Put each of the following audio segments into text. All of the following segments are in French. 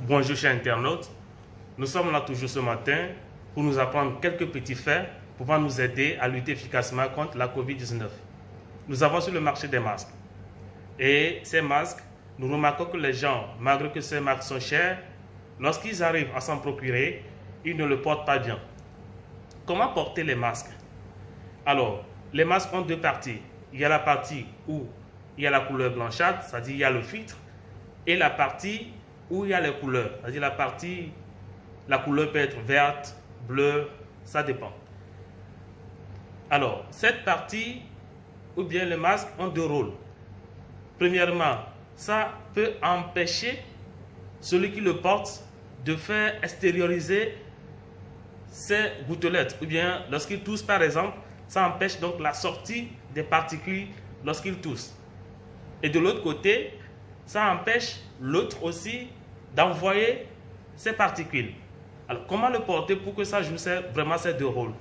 Bonjour chers internautes, nous sommes là toujours ce matin pour nous apprendre quelques petits faits pouvant nous aider à lutter efficacement contre la Covid-19. Nous avons sur le marché des masques et ces masques, nous remarquons que les gens, malgré que ces masques sont chers, lorsqu'ils arrivent à s'en procurer, ils ne le portent pas bien. Comment porter les masques? Alors, les masques ont deux parties. Il y a la partie où il y a la couleur blanchâtre, c'est-à-dire il y a le filtre, et la partie où il y a les couleurs, c'est-à-dire la couleur peut être verte, bleue, ça dépend. Alors, cette partie, ou bien les masques ont deux rôles. Premièrement, ça peut empêcher celui qui le porte de faire extérioriser ses gouttelettes, ou bien lorsqu'il tousse par exemple, ça empêche donc la sortie des particules lorsqu'il tousse. Et de l'autre côté, ça empêche l'autre aussi d'envoyer ces particules. Alors, comment le porter pour que ça joue vraiment ces deux rôles?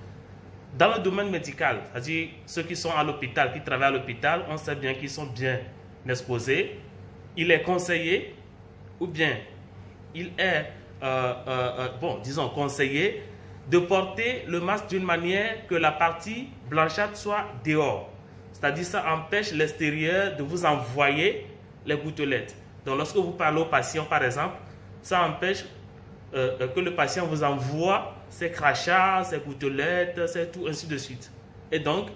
Dans le domaine médical, c'est-à-dire ceux qui sont à l'hôpital, qui travaillent à l'hôpital, on sait bien qu'ils sont bien exposés. Il est conseillé, ou bien il est, conseillé de porter le masque d'une manière que la partie blanchâtre soit dehors. C'est-à-dire ça empêche l'extérieur de vous envoyer les gouttelettes. Donc lorsque vous parlez au patient par exemple, ça empêche que le patient vous envoie ses crachats, ses gouttelettes, c'est tout, ainsi de suite. Et donc,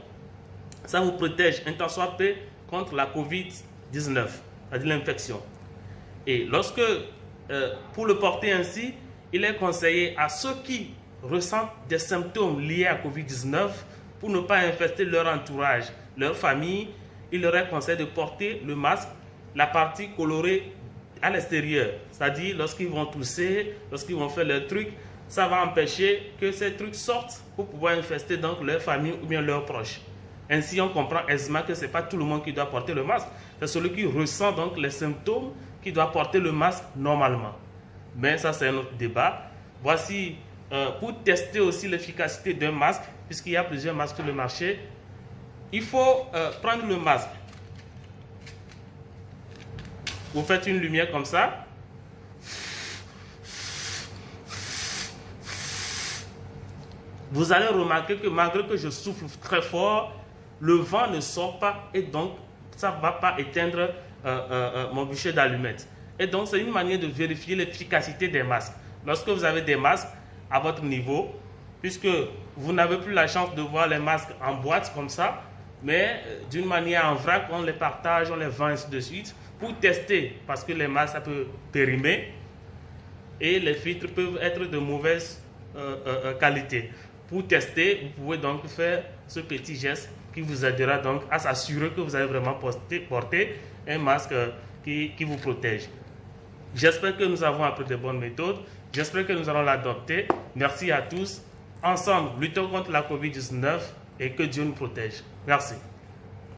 ça vous protège un tant soit peu contre la Covid-19, c'est-à-dire l'infection. Et lorsque, pour le porter ainsi, il est conseillé à ceux qui ressentent des symptômes liés à Covid-19, pour ne pas infester leur entourage, leur famille, il leur est conseillé de porter le masque, la partie colorée à l'extérieur. C'est-à-dire, lorsqu'ils vont tousser, lorsqu'ils vont faire leurs trucs, ça va empêcher que ces trucs sortent pour pouvoir infester donc leur famille ou bien leurs proches. Ainsi, on comprend aisément que ce n'est pas tout le monde qui doit porter le masque. C'est celui qui ressent donc les symptômes qui doit porter le masque normalement. Mais ça, c'est un autre débat. Voici, pour tester aussi l'efficacité d'un masque, puisqu'il y a plusieurs masques sur le marché, il faut prendre le masque. Vous faites une lumière comme ça. Vous allez remarquer que malgré que je souffle très fort, le vent ne sort pas et donc ça ne va pas éteindre mon bûcher d'allumettes. Et donc c'est une manière de vérifier l'efficacité des masques. Lorsque vous avez des masques à votre niveau, puisque vous n'avez plus la chance de voir les masques en boîte comme ça, mais d'une manière en vrac, on les partage, on les vend ainsi de suite, pour tester, parce que les masques ça peut périmer et les filtres peuvent être de mauvaise qualité. Pour tester, vous pouvez donc faire ce petit geste qui vous aidera donc à s'assurer que vous avez vraiment porté un masque qui vous protège. J'espère que nous avons appris de bonnes méthodes. J'espère que nous allons l'adopter. Merci à tous. Ensemble, luttons contre la Covid-19 et que Dieu nous protège. Merci.